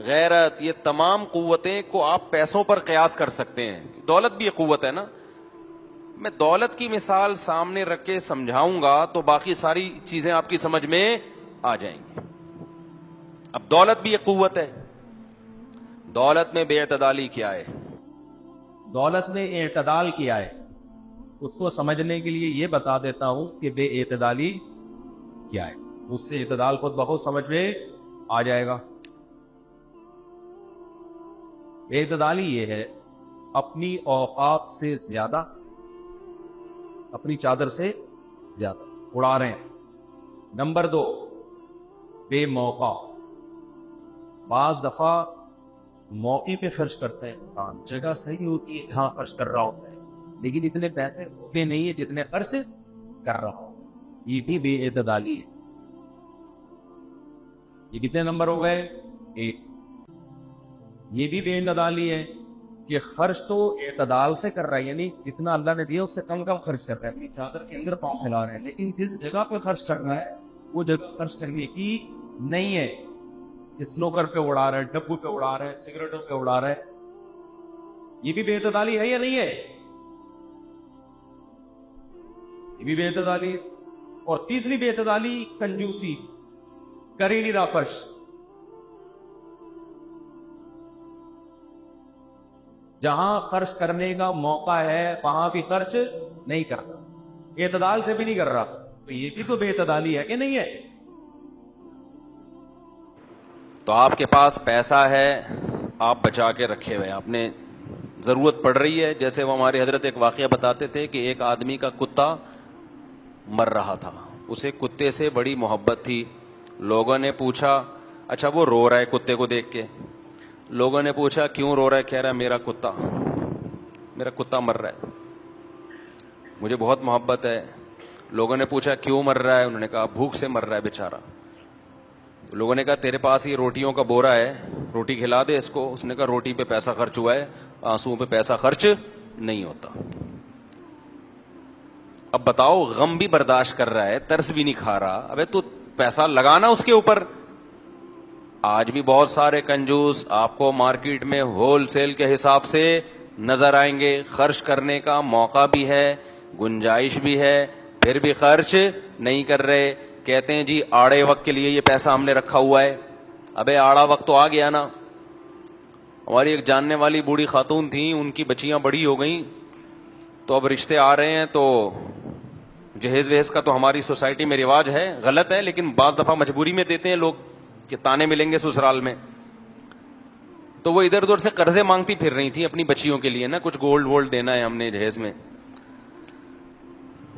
غیرت، یہ تمام قوتیں کو آپ پیسوں پر قیاس کر سکتے ہیں. دولت بھی ایک قوت ہے نا. میں دولت کی مثال سامنے رکھ کے سمجھاؤں گا تو باقی ساری چیزیں آپ کی سمجھ میں آ جائیں گی. اب دولت بھی ایک قوت ہے. دولت میں بے اعتدالی کیا ہے؟ دولت میں اعتدال کیا ہے، اس کو سمجھنے کے لیے یہ بتا دیتا ہوں کہ بے اعتدالی کیا ہے. اس سے اعتدال خود بخود سمجھ میں آ جائے گا. بے اعتدالی یہ ہے اپنی اوقات سے زیادہ، اپنی چادر سے زیادہ اڑا رہے ہیں. نمبر 2، بے موقع. بعض دفعہ موقع پہ خرچ کرتا ہے انسان، جگہ صحیح ہوتی ہے جہاں خرچ کر رہا ہوتا ہے، لیکن اتنے پیسے ہوتے نہیں ہیں جتنے خرچ کر رہا ہو. یہ بھی بے اعتدالی ہے. یہ کتنے نمبر ہو گئے؟ 1. یہ بھی بے اعتدالی ہے کہ خرچ تو اعتدال سے کر رہا ہے، یعنی جتنا اللہ نے دیا اس سے کم کم خرچ کر رہا ہے، اپنی چادر کے اندر پاؤں پھیلا رہے ہیں، لیکن جس جگہ پہ خرچ کر رہا ہے وہ جگہ خرچ کرنے کی نہیں ہے. اسنوکر پہ اڑا رہا ہے، ڈبو پہ اڑا رہا ہے، سگریٹوں پہ اڑا رہا ہے. یہ بھی بے اعتدالی ہے یا نہیں ہے؟ یہ بھی بے اعتدالی ہے. اور تیسری بے اعتدالی کنجوسی، کر ہی نہیں رہا خرچ. جہاں خرچ کرنے کا موقع ہے وہاں بھی خرچ نہیں کرتا، اعتدال سے بھی نہیں کر رہا. تو یہ بھی تو بے اعتدالی ہے کہ نہیں ہے؟ تو آپ کے پاس پیسہ ہے، آپ بچا کے رکھے ہوئے، آپ نے ضرورت پڑ رہی ہے. جیسے وہ ہمارے حضرت ایک واقعہ بتاتے تھے کہ ایک آدمی کا کتا مر رہا تھا، اسے کتے سے بڑی محبت تھی. لوگوں نے پوچھا، اچھا وہ رو رہا ہے کتے کو دیکھ کے. لوگوں نے پوچھا کیوں رو رہا ہے؟ کہہ رہا ہے میرا کتا مر رہا ہے، مجھے بہت محبت ہے. لوگوں نے پوچھا کیوں مر رہا ہے؟ انہوں نے کہا بھوک سے مر رہا ہے بیچارہ. لوگوں نے کہا تیرے پاس یہ روٹیوں کا بورا ہے، روٹی کھلا دے اس کو. اس نے کہا روٹی پہ پیسہ خرچ ہوا ہے، آنسوؤں پہ پیسہ خرچ نہیں ہوتا. اب بتاؤ، غم بھی برداشت کر رہا ہے، ترس بھی نہیں کھا رہا، ابے تو پیسہ لگانا اس کے اوپر. آج بھی بہت سارے کنجوس آپ کو مارکیٹ میں ہول سیل کے حساب سے نظر آئیں گے. خرچ کرنے کا موقع بھی ہے، گنجائش بھی ہے، پھر بھی خرچ نہیں کر رہے. کہتے ہیں جی آڑے وقت کے لیے یہ پیسہ ہم نے رکھا ہوا ہے. ابے آڑا وقت تو آ گیا نا. ہماری ایک جاننے والی بوڑھی خاتون تھی، ان کی بچیاں بڑی ہو گئیں، تو اب رشتے آ رہے ہیں، تو جہیز وہیز کا تو ہماری سوسائٹی میں رواج ہے، غلط ہے لیکن بعض دفعہ مجبوری میں دیتے ہیں لوگ کہ تانے ملیں گے سسرال میں. تو وہ ادھر ادھر سے قرضے مانگتی پھر رہی تھی اپنی بچیوں کے لیے نا، کچھ گولڈ وولڈ دینا ہے ہم نے جہیز میں.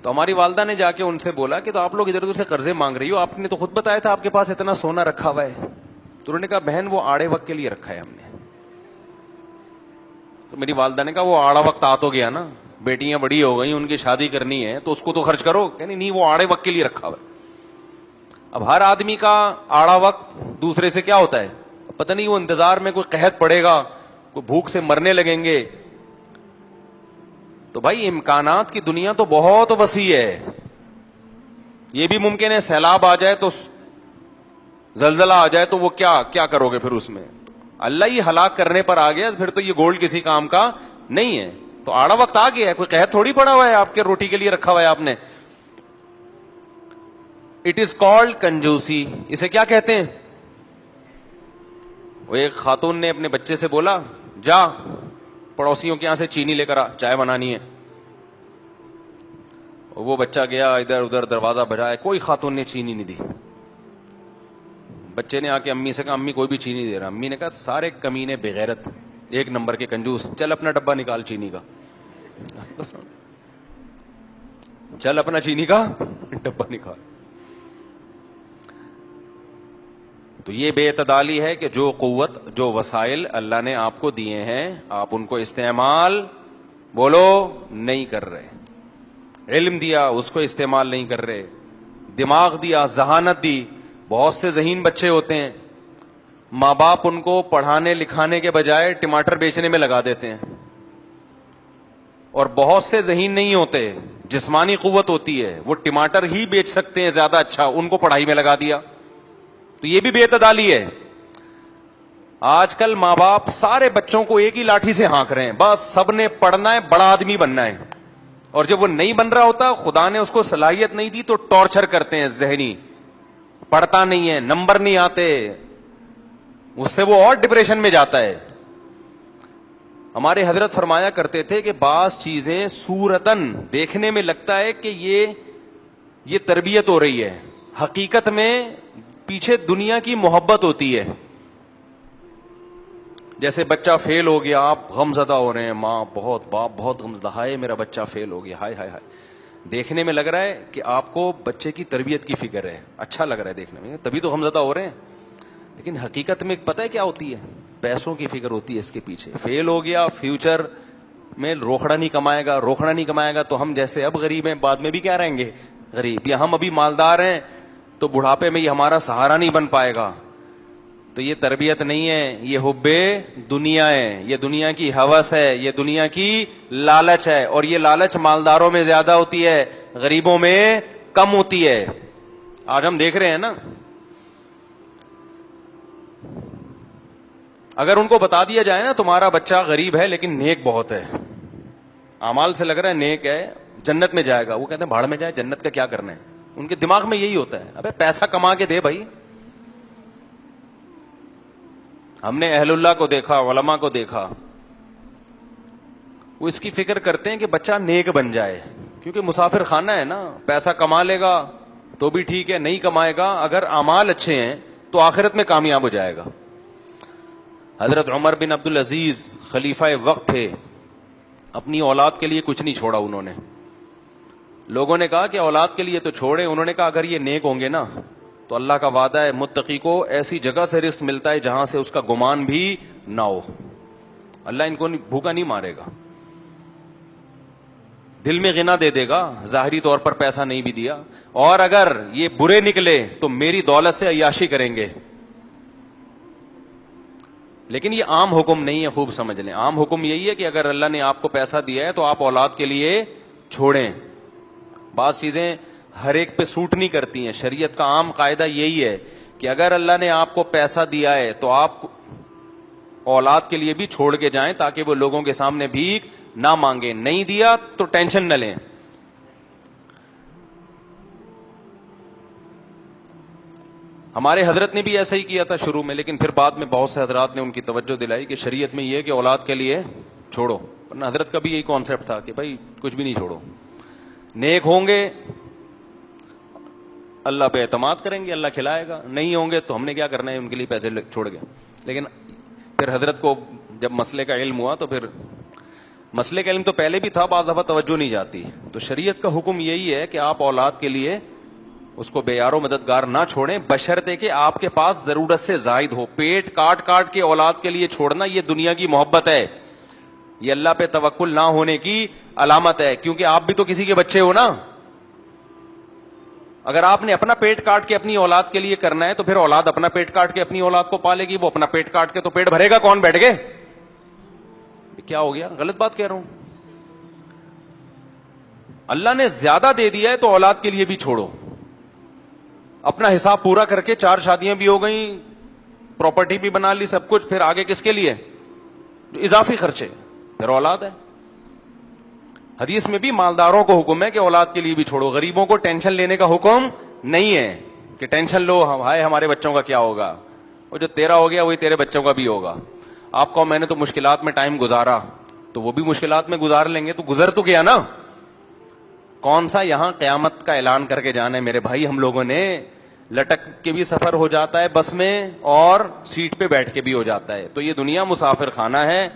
تو ہماری والدہ نے جا کے ان سے بولا کہ تو آپ لوگ ادھر ادھر سے قرضے مانگ رہی ہو، آپ نے تو خود بتایا تھا آپ کے پاس اتنا سونا رکھا ہوا ہے. تو انہوں نے کہا بہن وہ آڑے وقت کے لیے رکھا ہے ہم نے. تو میری والدہ نے کہا وہ آڑا وقت آ تو گیا نا، بیٹیاں بڑی ہو گئی، ان کی شادی کرنی ہے تو اس کو تو خرچ کرو. کہنی نہیں، وہ آڑے وقت کے لیے رکھا ہوا ہے. اب ہر آدمی کا آڑا وقت دوسرے سے کیا ہوتا ہے پتہ نہیں. وہ انتظار میں کوئی قحط پڑے گا، کوئی بھوک سے مرنے لگیں گے. تو بھائی امکانات کی دنیا تو بہت وسیع ہے. یہ بھی ممکن ہے سیلاب آ جائے تو، زلزلہ آ جائے تو وہ کیا کرو گے پھر اس میں. اللہ ہی ہلاک کرنے پر آ گیا، پھر تو یہ گولڈ کسی کام کا نہیں ہے. تو آڑا وقت آ گیا ہے، کوئی قحط تھوڑی پڑا ہوا ہے آپ کے روٹی کے لیے رکھا ہوا ہے آپ نے. اٹ از کالڈ کنجوسی. اسے کیا کہتے ہیں؟ وہ ایک خاتون نے اپنے بچے سے بولا جا پڑوسیوں کے یہاں سے چینی لے کر آ، چائے بنانی ہے. وہ بچہ گیا، ادھر ادھر دروازہ بجایا، کوئی خاتون نے چینی نہیں دی. بچے نے آ کے امی سے کہا امی کوئی بھی چینی دے رہا. امی نے کہا سارے کمینے بغیرت، ایک نمبر کے کنجوس، چل اپنا ڈبہ نکال چینی کا. چل اپنا چینی کا ڈبہ نکال. تو یہ بے اعتدالی ہے کہ جو قوت، جو وسائل اللہ نے آپ کو دیے ہیں آپ ان کو استعمال بولو نہیں کر رہے. علم دیا اس کو استعمال نہیں کر رہے. دماغ دیا، ذہانت دی. بہت سے ذہین بچے ہوتے ہیں، ماں باپ ان کو پڑھانے لکھانے کے بجائے ٹماٹر بیچنے میں لگا دیتے ہیں. اور بہت سے ذہین نہیں ہوتے، جسمانی قوت ہوتی ہے، وہ ٹماٹر ہی بیچ سکتے ہیں زیادہ اچھا، ان کو پڑھائی میں لگا دیا. تو یہ بھی بے اعتدالی ہے. آج کل ماں باپ سارے بچوں کو ایک ہی لاٹھی سے ہانک رہے ہیں, بس سب نے پڑھنا ہے, بڑا آدمی بننا ہے, اور جب وہ نہیں بن رہا ہوتا, خدا نے اس کو صلاحیت نہیں دی تو ٹارچر کرتے ہیں ذہنی, پڑھتا نہیں ہے, نمبر نہیں آتے, اس سے وہ اور ڈپریشن میں جاتا ہے. ہمارے حضرت فرمایا کرتے تھے کہ بعض چیزیں صورتاً دیکھنے میں لگتا ہے کہ یہ تربیت ہو رہی ہے, حقیقت میں پیچھے دنیا کی محبت ہوتی ہے. جیسے بچہ فیل ہو گیا, آپ غم زدہ ہو رہے ہیں, ماں بہت, باپ بہت غم زدہ, ہائے میرا بچہ فیل ہو گیا, ہائے ہائے ہائے. دیکھنے میں لگ رہا ہے کہ آپ کو بچے کی تربیت کی فکر ہے, اچھا لگ رہا ہے دیکھنے میں, تبھی تو غم زدہ ہو رہے ہیں. لیکن حقیقت میں پتہ ہے کیا ہوتی ہے؟ پیسوں کی فکر ہوتی ہے اس کے پیچھے. فیل ہو گیا, فیوچر میں روکھڑا نہیں کمائے گا, روکھڑا نہیں کمائے گا تو ہم جیسے اب غریب ہیں, بعد میں بھی کیا رہیں گے غریب, یا ہم ابھی مالدار ہیں تو بڑھاپے میں یہ ہمارا سہارا نہیں بن پائے گا. تو یہ تربیت نہیں ہے, یہ حب دنیا ہے, یہ دنیا کی ہوس ہے, یہ دنیا کی لالچ ہے, اور یہ لالچ مالداروں میں زیادہ ہوتی ہے, غریبوں میں کم ہوتی ہے. آج ہم دیکھ رہے ہیں نا, اگر ان کو بتا دیا جائے نا تمہارا بچہ غریب ہے لیکن نیک بہت ہے, اعمال سے لگ رہا ہے نیک ہے, جنت میں جائے گا, وہ کہتے ہیں بھاڑ میں جائے, جنت کا کیا کرنا ہے. ان کے دماغ میں یہی ہوتا ہے, ابے پیسہ کما کے دے بھائی. ہم نے اہل اللہ کو دیکھا, علماء کو دیکھا, وہ اس کی فکر کرتے ہیں کہ بچہ نیک بن جائے, کیونکہ مسافر خانہ ہے نا, پیسہ کما لے گا تو بھی ٹھیک ہے, نہیں کمائے گا اگر اعمال اچھے ہیں تو آخرت میں کامیاب ہو جائے گا. حضرت عمر بن عبد العزیز خلیفہ وقت تھے, اپنی اولاد کے لیے کچھ نہیں چھوڑا انہوں نے. لوگوں نے کہا کہ اولاد کے لیے تو چھوڑے, انہوں نے کہا اگر یہ نیک ہوں گے نا تو اللہ کا وعدہ ہے متقی کو ایسی جگہ سے رزق ملتا ہے جہاں سے اس کا گمان بھی نہ ہو, اللہ ان کو بھوکا نہیں مارے گا, دل میں غنا دے دے گا, ظاہری طور پر پیسہ نہیں بھی دیا, اور اگر یہ برے نکلے تو میری دولت سے عیاشی کریں گے. لیکن یہ عام حکم نہیں ہے, خوب سمجھ لیں. عام حکم یہی ہے کہ اگر اللہ نے آپ کو پیسہ دیا ہے تو آپ اولاد کے لیے چھوڑیں. بعض چیزیں ہر ایک پہ سوٹ نہیں کرتی ہیں. شریعت کا عام قاعدہ یہی ہے کہ اگر اللہ نے آپ کو پیسہ دیا ہے تو آپ اولاد کے لیے بھی چھوڑ کے جائیں تاکہ وہ لوگوں کے سامنے بھیک نہ مانگیں. نہیں دیا تو ٹینشن نہ لیں. ہمارے حضرت نے بھی ایسا ہی کیا تھا شروع میں, لیکن پھر بعد میں بہت سے حضرات نے ان کی توجہ دلائی کہ شریعت میں یہ ہے کہ اولاد کے لیے چھوڑو. ورنہ حضرت کا بھی یہی کانسیپٹ تھا کہ بھائی کچھ بھی نہیں چھوڑو, نیک ہوں گے اللہ پہ اعتماد کریں گے, اللہ کھلائے گا, نہیں ہوں گے تو ہم نے کیا کرنا ہے, ان کے لیے پیسے چھوڑ گئے. لیکن پھر حضرت کو جب مسئلے کا علم ہوا تو پھر مسئلے کا علم تو پہلے بھی تھا, بعض دفعہ توجہ نہیں جاتی. تو شریعت کا حکم یہی ہے کہ آپ اولاد کے لیے اس کو بے یار و مددگار نہ چھوڑیں, بشرطے کہ آپ کے پاس ضرورت سے زائد ہو. پیٹ کاٹ کاٹ کے اولاد کے لیے چھوڑنا یہ دنیا کی محبت ہے, یہ اللہ پہ توکل نہ ہونے کی علامت ہے. کیونکہ آپ بھی تو کسی کے بچے ہو نا. اگر آپ نے اپنا پیٹ کاٹ کے اپنی اولاد کے لیے کرنا ہے تو پھر اولاد اپنا پیٹ کاٹ کے اپنی اولاد کو پالے گی. وہ اپنا پیٹ کاٹ کے تو پیٹ بھرے گا, کون بیٹھ گئے, کیا ہو گیا, غلط بات کہہ رہا ہوں. اللہ نے زیادہ دے دیا ہے تو اولاد کے لیے بھی چھوڑو. اپنا حساب پورا کر کے 4 شادیاں بھی ہو گئیں, پراپرٹی بھی بنا لی, سب کچھ, پھر آگے کس کے لیے, جو اضافی خرچے, پھر اولاد ہے. حدیث میں بھی مالداروں کو حکم ہے کہ اولاد کے لیے بھی چھوڑو. غریبوں کو ٹینشن لینے کا حکم نہیں ہے کہ ٹینشن لو ہائے ہمارے بچوں کا کیا ہوگا, وہ جو تیرا ہو گیا وہی تیرے بچوں کا بھی ہوگا. آپ کو میں نے تو مشکلات میں ٹائم گزارا تو وہ بھی مشکلات میں گزار لیں گے, تو گزر تو گیا نا. کون سا یہاں قیامت کا اعلان کر کے جانا ہے میرے بھائی. ہم لوگوں نے لٹک کے بھی سفر ہو جاتا ہے بس میں, اور سیٹ پہ بیٹھ کے بھی ہو جاتا ہے. تو یہ دنیا مسافر خانہ ہے.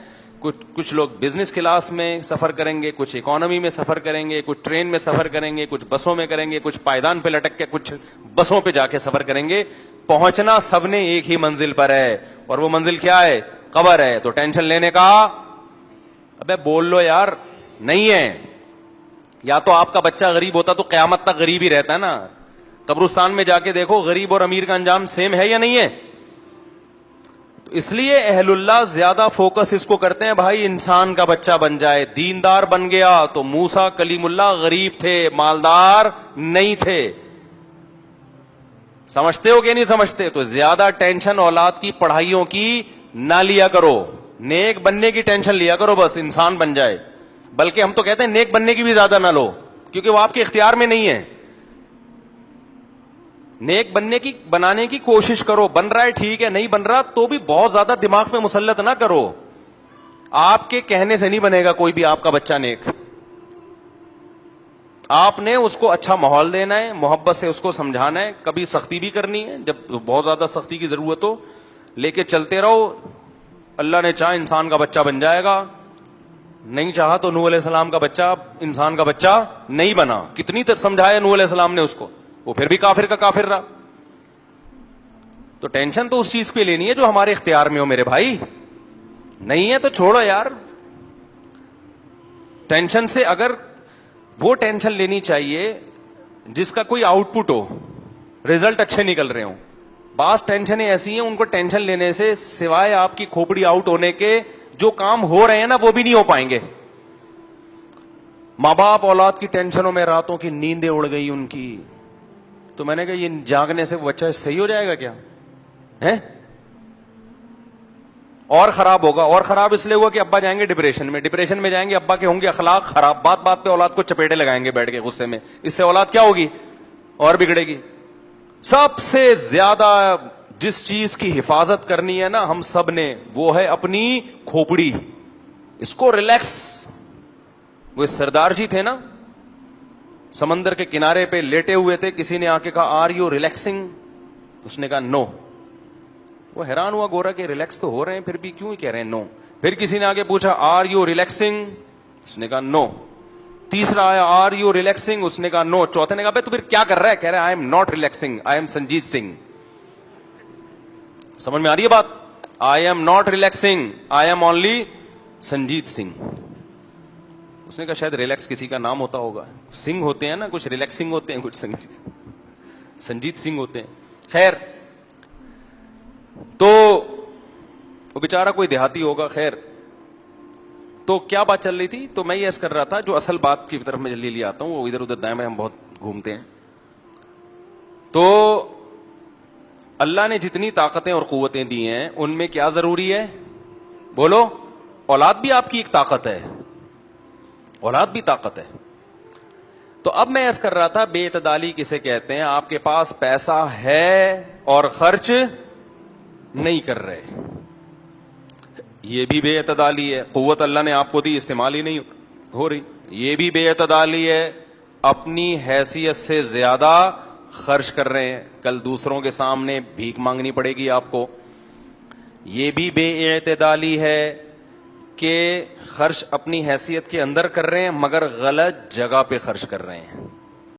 کچھ لوگ بزنس کلاس میں سفر کریں گے, کچھ اکانومی میں سفر کریں گے, کچھ ٹرین میں سفر کریں گے, کچھ بسوں میں کریں گے, کچھ پائیدان پہ لٹک کے کچھ بسوں پہ جا کے سفر کریں گے. پہنچنا سب نے ایک ہی منزل پر ہے, اور وہ منزل کیا ہے, قبر ہے. تو ٹینشن لینے کا ابے بول لو یار نہیں ہے. یا تو آپ کا بچہ غریب ہوتا تو قیامت تک غریب ہی رہتا ہے نا. قبرستان میں جا کے دیکھو غریب اور امیر کا انجام سیم ہے یا نہیں ہے. تو اس لیے اہل اللہ زیادہ فوکس اس کو کرتے ہیں بھائی انسان کا بچہ بن جائے, دیندار بن گیا. تو موسیٰ کلیم اللہ غریب تھے, مالدار نہیں تھے. سمجھتے ہو کہ نہیں سمجھتے؟ تو زیادہ ٹینشن اولاد کی پڑھائیوں کی نہ لیا کرو, نیک بننے کی ٹینشن لیا کرو, بس انسان بن جائے. بلکہ ہم تو کہتے ہیں نیک بننے کی بھی زیادہ نہ لو, کیونکہ وہ آپ کے اختیار میں نہیں ہے. نیک بنانے کی کوشش کرو, بن رہا ہے ٹھیک ہے, نہیں بن رہا تو بھی بہت زیادہ دماغ پہ مسلط نہ کرو. آپ کے کہنے سے نہیں بنے گا کوئی بھی آپ کا بچہ نیک. آپ نے اس کو اچھا ماحول دینا ہے, محبت سے اس کو سمجھانا ہے, کبھی سختی بھی کرنی ہے جب بہت زیادہ سختی کی ضرورت ہو, لے کے چلتے رہو. اللہ نے چاہا انسان کا بچہ بن جائے گا, نہیں چاہا تو نوح علیہ السلام کا بچہ انسان کا بچہ نہیں بنا. کتنی تک سمجھایا نوح علیہ السلام نے اس کو, وہ پھر بھی کافر کا کافر رہا. تو ٹینشن تو اس چیز پہ لینی ہے جو ہمارے اختیار میں ہو میرے بھائی, نہیں ہے تو چھوڑو یار. ٹینشن سے اگر وہ ٹینشن لینی چاہیے جس کا کوئی آؤٹ پٹ ہو, ریزلٹ اچھے نکل رہے ہوں. بعض ٹینشنیں ایسی ہیں ان کو ٹینشن لینے سے سوائے آپ کی کھوپڑی آؤٹ ہونے کے جو کام ہو رہے ہیں نا وہ بھی نہیں ہو پائیں گے. ماں باپ اولاد کی ٹینشنوں میں راتوں کی نیندیں اڑ گئی ان کی, تو میں نے کہا یہ جاگنے سے بچہ صحیح ہو جائے گا کیا ہے؟ اور خراب ہوگا. اور خراب اس لیے ہوا کہ ابا جائیں گے ڈپریشن میں, ڈپریشن میں جائیں گے ابا کے ہوں گے اخلاق خراب, بات بات پہ اولاد کو چپیٹے لگائیں گے بیٹھ کے غصے میں, اس سے اولاد کیا ہوگی اور بگڑے گی. سب سے زیادہ جس چیز کی حفاظت کرنی ہے نا ہم سب نے, وہ ہے اپنی کھوپڑی. اس کو ریلیکس. وہ سردار جی تھے نا, سمندر کے کنارے پہ لیٹے ہوئے تھے, کسی نے آ کے کہا آر یو ریلیکسنگ, اس نے کہا نو. وہ حیران ہوا گورا کہ ریلیکس تو ہو رہے ہیں پھر بھی کیوں کہہ رہے ہیں نو. پھر کسی نے آگے پوچھا آر یو ریلیکسنگ, اس نے کہا نو. تیسرا آیا آر یو ریلیکسنگ, اس نے کہا نو. چوتھے نے کہا بھائی تو پھر کیا کر رہا ہے, کہہ رہا ہے I am not relaxing, I am Sanjeet Singh. سمجھ میں آ رہی ہے بات؟ I am not relaxing, I am only Sanjeet Singh. اس نے کہا شاید ریلیکس کسی کا نام ہوتا ہوگا, سنگھ ہوتے ہیں نا, کچھ ریلیکسنگ ہوتے ہیں, کچھ سنجیت سنگھ ہوتے ہیں. خیر, تو وہ بیچارہ کوئی دیہاتی ہوگا. خیر, تو کیا بات چل رہی تھی, تو میں یہ ایس کر رہا تھا جو اصل بات کی طرف میں جلدی آتا ہوں, وہ ادھر ادھر دائیں بائیں ہم بہت گھومتے ہیں. تو اللہ نے جتنی طاقتیں اور قوتیں دی ہیں ان میں کیا ضروری ہے, بولو؟ اولاد بھی آپ کی ایک طاقت ہے, اولاد بھی طاقت ہے. تو اب میں ایس کر رہا تھا بے اعتدالی کسے کہتے ہیں؟ آپ کے پاس پیسہ ہے اور خرچ نہیں کر رہے, یہ بھی بے اعتدالی ہے. قوت اللہ نے آپ کو دی, استعمال ہی نہیں ہو رہی, یہ بھی بے اعتدالی ہے. اپنی حیثیت سے زیادہ خرچ کر رہے ہیں, کل دوسروں کے سامنے بھیک مانگنی پڑے گی آپ کو. یہ بھی بے اعتدالی ہے کہ خرچ اپنی حیثیت کے اندر کر رہے ہیں مگر غلط جگہ پہ خرچ کر رہے ہیں.